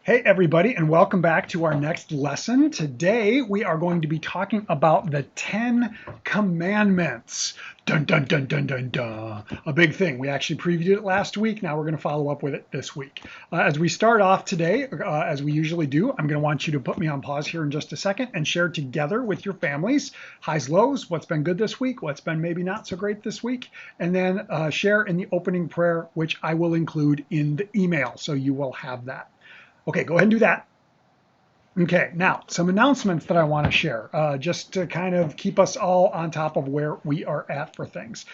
Hey everybody, and welcome back to our next lesson. Today we are going to be talking about the 10 commandments. Dun dun dun dun dun dun. A big thing. We actually previewed it last week. Now we're going to follow up with it this week. As we start off today, as we usually do, I'm going to want you to put me on pause here in just a second and share together with your families highs, lows, what's been good this week, what's been maybe not so great this week, and then share in the opening prayer, which I will include in the email, so you will have that. Okay, go ahead and do that. Okay, now some announcements that I want to share, just to kind of keep us all on top of where we are at for things.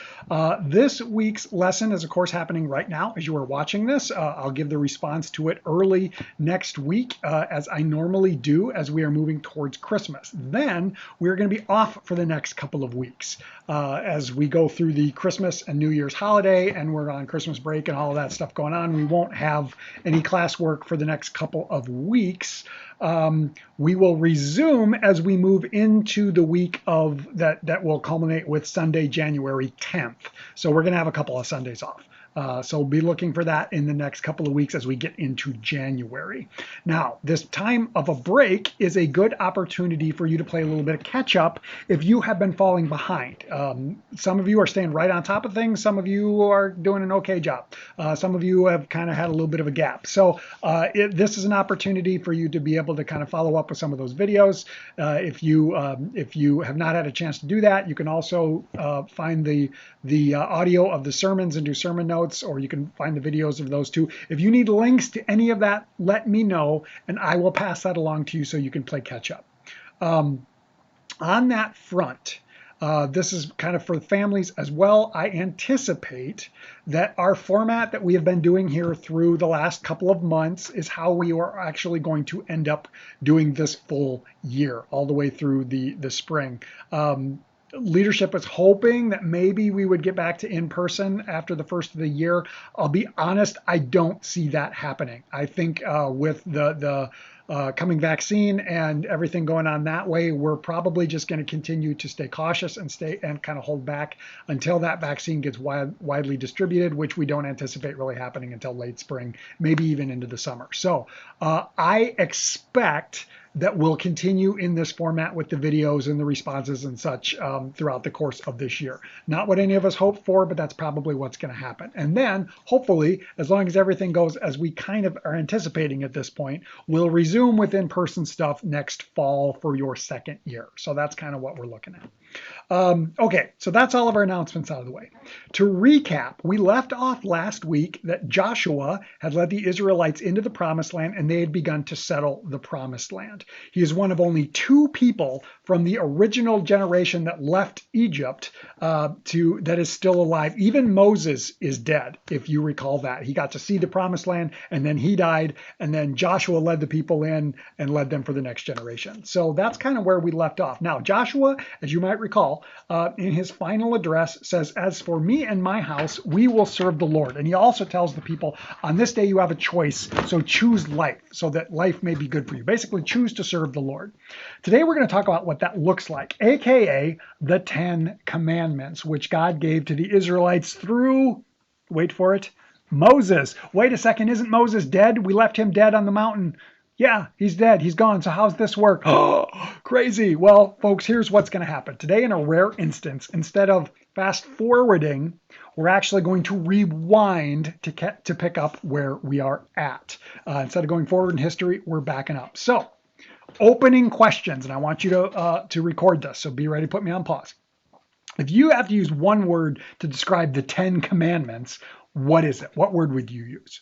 This week's lesson is, of course, happening right now as you are watching this. I'll give the response to it early next week, as I normally do as we are moving towards Christmas. Then we're going to be off for the next couple of weeks as we go through the Christmas and New Year's holiday, and we're on Christmas break and all of that stuff going on. We won't have any classwork for the next couple of weeks. We will resume as we move into the week of that will culminate with Sunday, January 10th. So we're going to have a couple of Sundays off. So be looking for that in the next couple of weeks as we get into January. Now, this time of a break is a good opportunity for you to play a little bit of catch up if you have been falling behind. Some of you are staying right on top of things. Some of you are doing an okay job. Some of you have kind of had a little bit of a gap. So this is an opportunity for you to be able to kind of follow up with some of those videos. If you have not had a chance to do that, you can also find the audio of the sermons and do sermon notes, or you can find the videos of those too. If you need links to any of that, let me know, and I will pass that along to you so you can play catch up. On that front, this is kind of for families as well. I anticipate that our format that we have been doing here through the last couple of months is how we are actually going to end up doing this full year, all the way through the spring. Leadership is hoping that maybe we would get back to in-person after the first of the year. I'll be honest, I don't see that happening. I think with the coming vaccine and everything going on that way, we're probably just going to continue to stay cautious and kind of hold back until that vaccine gets widely distributed, which we don't anticipate really happening until late spring, maybe even into the summer. So I expect that will continue in this format with the videos and the responses and such throughout the course of this year. Not what any of us hope for, but that's probably what's going to happen. And then, hopefully, as long as everything goes as we kind of are anticipating at this point, we'll resume with in-person stuff next fall for your second year. So that's kind of what we're looking at. Okay, so that's all of our announcements out of the way. To recap, we left off last week that Joshua had led the Israelites into the promised land and they had begun to settle the promised land. He is one of only two people from the original generation that left Egypt that is still alive. Even Moses is dead, if you recall that. He got to see the promised land and then he died, and then Joshua led the people in and led them for the next generation. So that's kind of where we left off. Now, Joshua, as you might recall, in his final address says, "As for me and my house, we will serve the Lord." And he also tells the people, on this day you have a choice, so choose life, so that life may be good for you. Basically, choose to serve the Lord. Today we're going to talk about what that looks like, aka the 10 commandments, which God gave to the Israelites through, wait for it, Moses. Wait a second, isn't Moses dead? We left him dead on the mountain. Yeah, he's dead. He's gone. So how's this work? Oh, crazy. Well, folks, here's what's going to happen. Today, in a rare instance, instead of fast forwarding, we're actually going to rewind to pick up where we are at. Instead of going forward in history, we're backing up. So, opening questions, and I want you to record this. So be ready to put me on pause. If you have to use one word to describe the 10 commandments, what is it? What word would you use?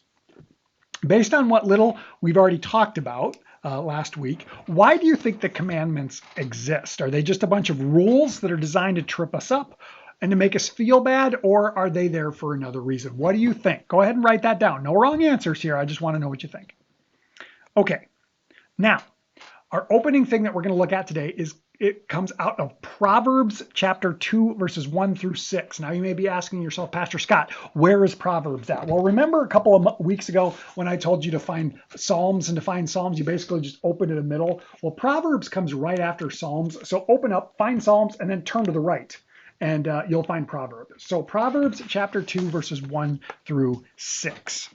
Based on what little we've already talked about last week, why do you think the commandments exist? Are they just a bunch of rules that are designed to trip us up and to make us feel bad, or are they there for another reason? What do you think? Go ahead and write that down. No wrong answers here. I just want to know what you think. Okay, now, our opening thing that we're going to look at today it comes out of Proverbs chapter 2, verses 1 through 6. Now you may be asking yourself, Pastor Scott, where is Proverbs at? Well, remember a couple of weeks ago when I told you to find Psalms, and to find Psalms, you basically just open in the middle. Well, Proverbs comes right after Psalms. So open up, find Psalms, and then turn to the right, and you'll find Proverbs. So Proverbs chapter 2, verses 1 through 6.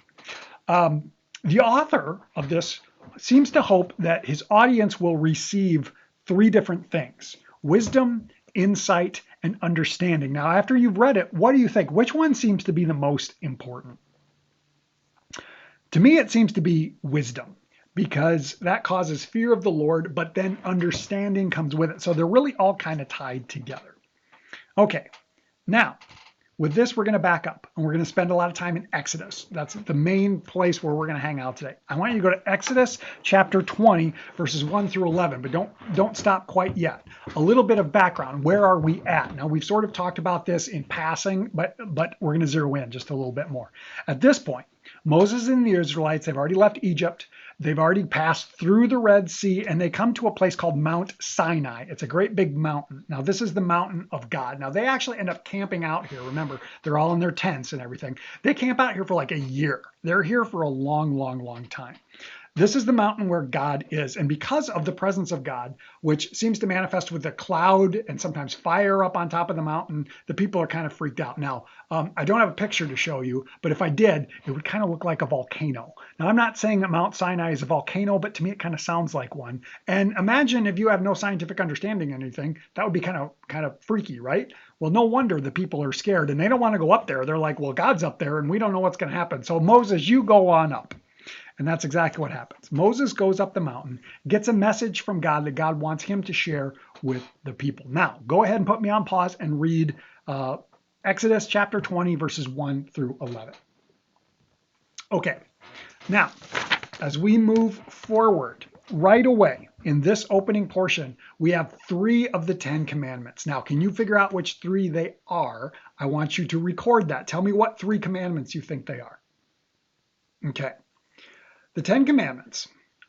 The author of this seems to hope that his audience will receive three different things: wisdom, insight, and understanding. Now, after you've read it, what do you think? Which one seems to be the most important? To me, it seems to be wisdom, because that causes fear of the Lord, but then understanding comes with it. So they're really all kind of tied together. Okay, now with this, we're going to back up and we're going to spend a lot of time in Exodus. That's the main place where we're going to hang out today. I want you to go to Exodus chapter 20, verses 1 through 11, but don't stop quite yet. A little bit of background. Where are we at? Now, we've sort of talked about this in passing, but we're going to zero in just a little bit more. At this point, Moses and the Israelites, they've already left Egypt. They've already passed through the Red Sea, and they come to a place called Mount Sinai. It's a great big mountain. Now, this is the mountain of God. Now, they actually end up camping out here. Remember, they're all in their tents and everything. They camp out here for like a year. They're here for a long, long, long time. This is the mountain where God is. And because of the presence of God, which seems to manifest with a cloud and sometimes fire up on top of the mountain, the people are kind of freaked out. Now, I don't have a picture to show you, but if I did, it would kind of look like a volcano. Now, I'm not saying that Mount Sinai is a volcano, but to me, it kind of sounds like one. And imagine if you have no scientific understanding of anything, that would be kind of freaky, right? Well, no wonder the people are scared and they don't want to go up there. They're like, well, God's up there and we don't know what's going to happen. So Moses, you go on up. And that's exactly what happens. Moses goes up the mountain, gets a message from God that God wants him to share with the people. Now, go ahead and put me on pause and read Exodus chapter 20, verses 1 through 11. Okay, now, as we move forward, right away in this opening portion, we have 3 of the 10 commandments. Now, can you figure out which 3 they are? I want you to record that. Tell me what 3 commandments you think they are. Okay. The 10 commandments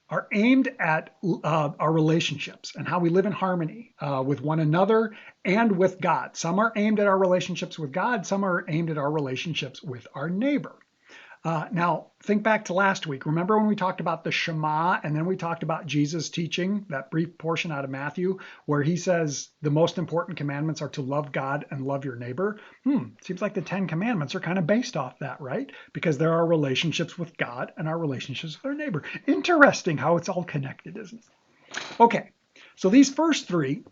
are aimed at our relationships and how we live in harmony with one another and with God. Some are aimed at our relationships with God. Some are aimed at our relationships with our neighbor. Now, think back to last week. Remember when we talked about the Shema, and then we talked about Jesus teaching, that brief portion out of Matthew, where he says the most important commandments are to love God and love your neighbor? Seems like the 10 commandments are kind of based off that, right? Because there are relationships with God and our relationships with our neighbor. Interesting how it's all connected, isn't it? Okay, so these first 3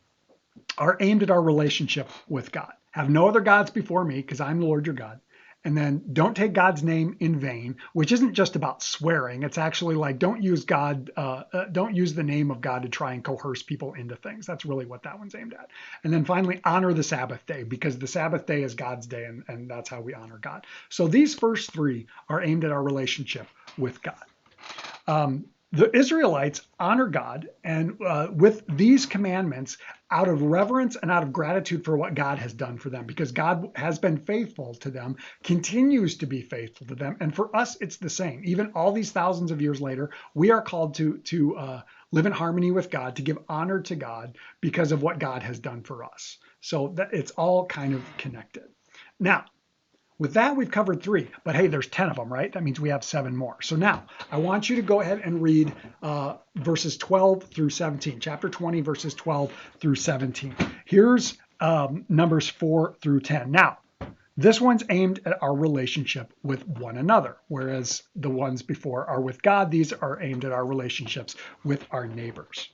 are aimed at our relationship with God. Have no other gods before me, because I'm the Lord your God. And then don't take God's name in vain, which isn't just about swearing. It's actually like don't use the name of God to try and coerce people into things. That's really what that one's aimed at. And then finally, honor the Sabbath day, because the Sabbath day is God's day, and that's how we honor God. So these first 3 are aimed at our relationship with God. The Israelites honor God and with these commandments out of reverence and out of gratitude for what God has done for them, because God has been faithful to them, continues to be faithful to them. And for us, it's the same. Even all these thousands of years later, we are called to live in harmony with God, to give honor to God because of what God has done for us. So that it's all kind of connected. Now, with that, we've covered 3, but hey, there's 10 of them, right? That means we have 7 more. So now I want you to go ahead and read verses 12 through 17, chapter 20, verses 12 through 17. Here's Numbers 4 through 10. Now, this one's aimed at our relationship with one another, whereas the ones before are with God. These are aimed at our relationships with our neighbors.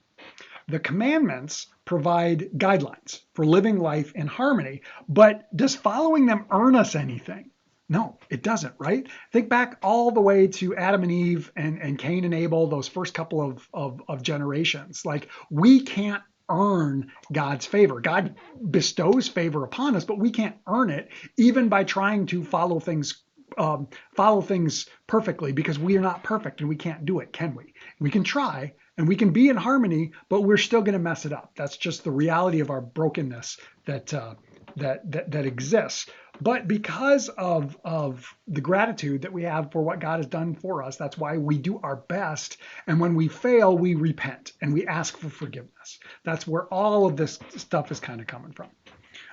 The commandments provide guidelines for living life in harmony, but does following them earn us anything? No, it doesn't, right? Think back all the way to Adam and Eve and Cain and Abel, those first couple of generations. Like, we can't earn God's favor. God bestows favor upon us, but we can't earn it even by trying to follow things perfectly, because we are not perfect and we can't do it, can we? We can try and we can be in harmony, but we're still going to mess it up. That's just the reality of our brokenness that exists. But because of the gratitude that we have for what God has done for us, that's why we do our best. And when we fail, we repent and we ask for forgiveness. That's where all of this stuff is kind of coming from.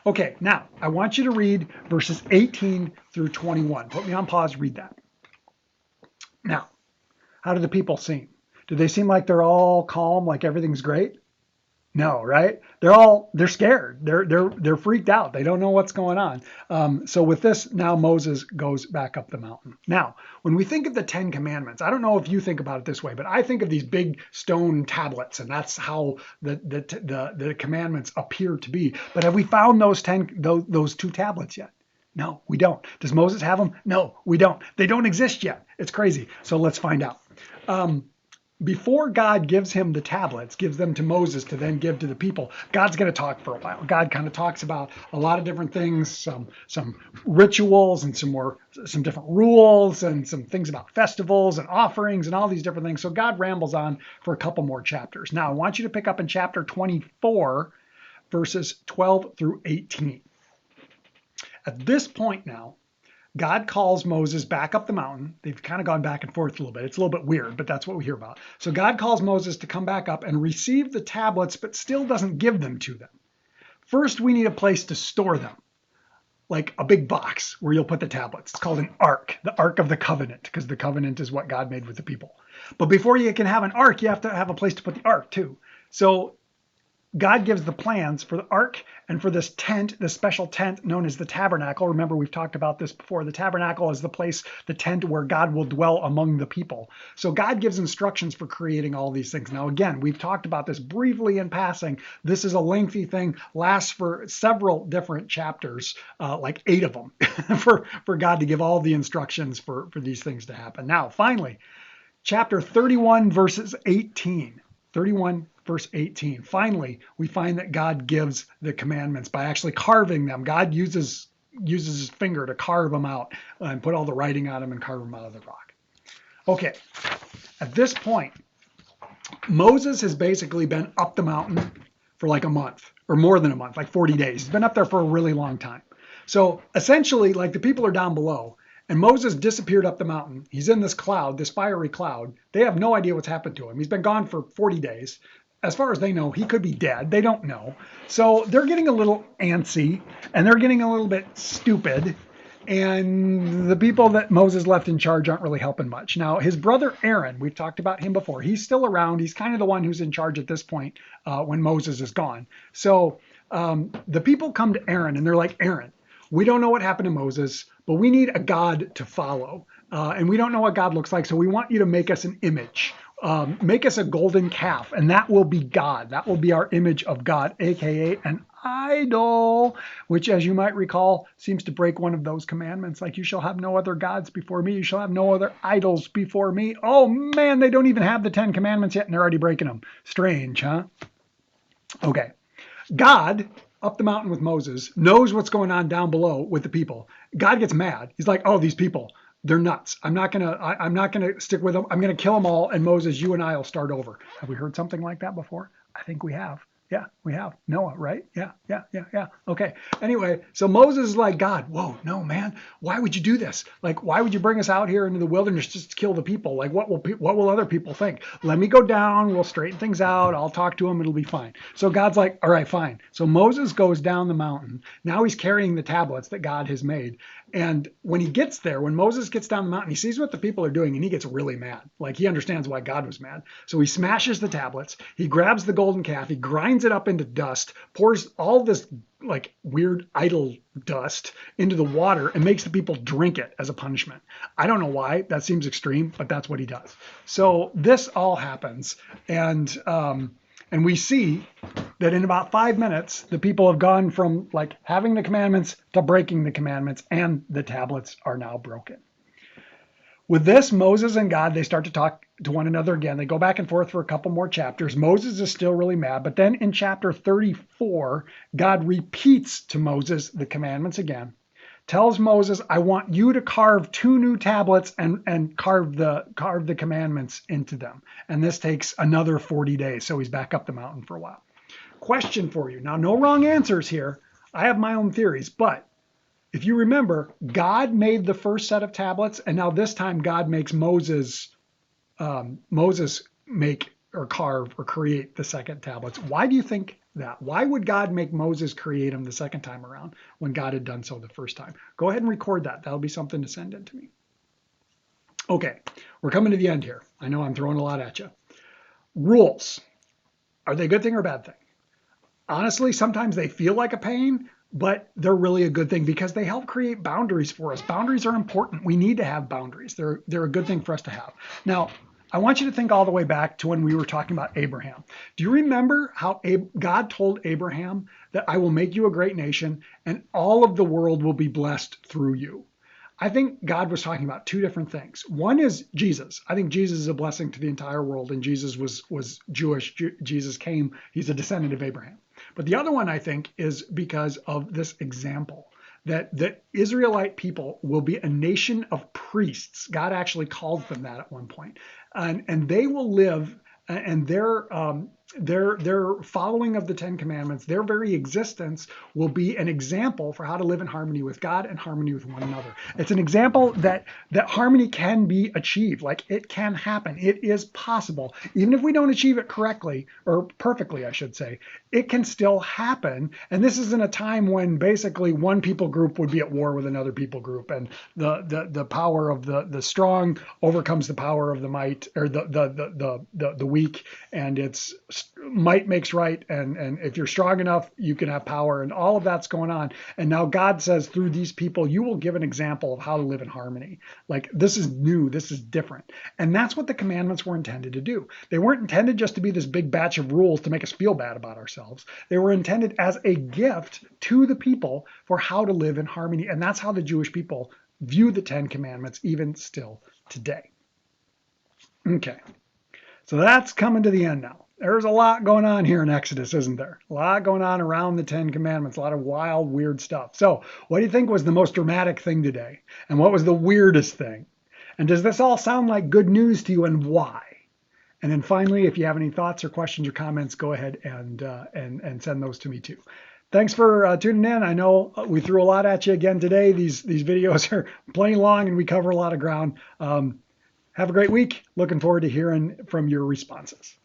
Okay, now I want you to read verses 18 through 21. Put me on pause, read that. Now, how do the people seem? Do they seem like they're all calm, like everything's great? No, right? They're scared. They're freaked out. They don't know what's going on. So with this, now Moses goes back up the mountain. Now, when we think of the Ten Commandments, I don't know if you think about it this way, but I think of these big stone tablets, and that's how the commandments appear to be. But have we found those two tablets yet? No, we don't. Does Moses have them? No, we don't. They don't exist yet. It's crazy. So let's find out. Um, Before God gives him the tablets, gives them to Moses to then give to the people, God's going to talk for a while. God kind of talks about a lot of different things, some rituals and some different rules and some things about festivals and offerings and all these different things. So God rambles on for a couple more chapters. Now I want you to pick up in chapter 24, verses 12 through 18. At this point now, God calls Moses back up the mountain. They've kind of gone back and forth a little bit. It's a little bit weird, but that's what we hear about. So God calls Moses to come back up and receive the tablets, but still doesn't give them to them. First, we need a place to store them, like a big box where you'll put the tablets. It's called an ark, the Ark of the Covenant, because the covenant is what God made with the people. But before you can have an ark, you have to have a place to put the ark too. So God gives the plans for the ark and for this tent, this special tent known as the tabernacle. Remember, we've talked about this before. The tabernacle is the place, the tent where God will dwell among the people. So God gives instructions for creating all these things. Now, again, we've talked about this briefly in passing. This is a lengthy thing, lasts for several different chapters, like 8 of them, for God to give all the instructions for these things to happen. Now, finally, chapter 31, verses 18. 31 verse 18. Finally, we find that God gives the commandments by actually carving them. God uses his finger to carve them out and put all the writing on them and carve them out of the rock. Okay, at this point, Moses has basically been up the mountain for like a month or more than a month, like 40 days. He's been up there for a really long time. So essentially, like the people are down below and Moses disappeared up the mountain. He's in this cloud, this fiery cloud. They have no idea what's happened to him. He's been gone for 40 days. As far as they know, he could be dead. They don't know. So they're getting a little antsy and they're getting a little bit stupid. And the people that Moses left in charge aren't really helping much. Now, his brother Aaron, we've talked about him before. He's still around. He's kind of the one who's in charge at this point when Moses is gone. So the people come to Aaron and they're like, Aaron, we don't know what happened to Moses, but we need a God to follow. And we don't know what God looks like. So we want you to make us an image. Make us a golden calf, and that will be God. That will be our image of God, aka an idol, which, as you might recall, seems to break one of those commandments, like you shall have no other gods before me, you shall have no other idols before me. Oh man, they don't even have the 10 commandments yet, and they're already breaking them. Strange, huh? Okay. God, up the mountain with Moses, knows what's going on down below with the people. God gets mad. He's like, oh, these people, they're nuts. I'm not gonna stick with them. I'm gonna kill them all. And Moses, you and I will start over. Have we heard something like that before? I think we have. Yeah, we have. Noah, right? Yeah. Okay. Anyway, so Moses is like, God, whoa, no, man. Why would you do this? Like, why would you bring us out here into the wilderness just to kill the people? Like, what will other people think? Let me go down. We'll straighten things out. I'll talk to them. It'll be fine. So God's like, all right, fine. So Moses goes down the mountain. Now he's carrying the tablets that God has made. And when he gets there, when Moses gets down the mountain, he sees what the people are doing and he gets really mad. Like he understands why God was mad. So he smashes the tablets. He grabs the golden calf. He grinds it up into dust, pours all this like weird idol dust into the water and makes the people drink it as a punishment. I don't know why. That seems extreme, but that's what he does. So this all happens. And we see that in about 5 minutes, the people have gone from like having the commandments to breaking the commandments, and the tablets are now broken. With this, Moses and God, they start to talk to one another again. They go back and forth for a couple more chapters. Moses is still really mad. But then in chapter 34, God repeats to Moses the commandments again, tells Moses, I want you to carve 2 new tablets and carve the commandments into them. And this takes another 40 days. So he's back up the mountain for a while. Question for you. Now, no wrong answers here. I have my own theories, but if you remember, God made the first set of tablets, and now this time God makes Moses make or carve or create the second tablets. Why do you think that? Why would God make Moses create them the second time around when God had done so the first time? Go ahead and record that. That'll be something to send in to me. Okay, we're coming to the end here. I know I'm throwing a lot at you. Rules. Are they a good thing or a bad thing? honestly, sometimes they feel like a pain, but they're really a good thing because they help create boundaries for us. Boundaries are important. We need to have boundaries. They're a good thing for us to have. Now, I want you to think all the way back to when we were talking about Abraham. Do you remember how God told Abraham that I will make you a great nation and all of the world will be blessed through you? I think God was talking about two different things. One is Jesus. I think Jesus is a blessing to the entire world, and Jesus was Jewish. Jesus came. He's a descendant of Abraham. But the other one I think is because of this example that the Israelite people will be a nation of priests. God actually calls them that at one point, and they will live and their following of the Ten Commandments, their very existence will be an example for how to live in harmony with God and harmony with one another. It's an example that harmony can be achieved. Like it can happen. It is possible. Even if we don't achieve it correctly or perfectly, I should say, it can still happen. And this is in a time when basically one people group would be at war with another people group, and the power of the strong overcomes the power of the might, or the weak, and it's might makes right, and if you're strong enough you can have power, and all of that's going on. And now God says through these people you will give an example of how to live in harmony. Like this is new, this is different, and that's what the commandments were intended to do. They weren't intended just to be this big batch of rules to make us feel bad about ourselves. They were intended as a gift to the people for how to live in harmony, and that's how the Jewish people view the Ten Commandments even still today. Okay, so that's coming to the end now. There's a lot going on here in Exodus, isn't there? A lot going on around the Ten Commandments, a lot of wild, weird stuff. So, what do you think was the most dramatic thing today? And what was the weirdest thing? And does this all sound like good news to you, and why? And then finally, if you have any thoughts or questions or comments, go ahead and send those to me too. Thanks for tuning in. I know we threw a lot at you again today. These videos are plenty long and we cover a lot of ground. Have a great week. Looking forward to hearing from your responses.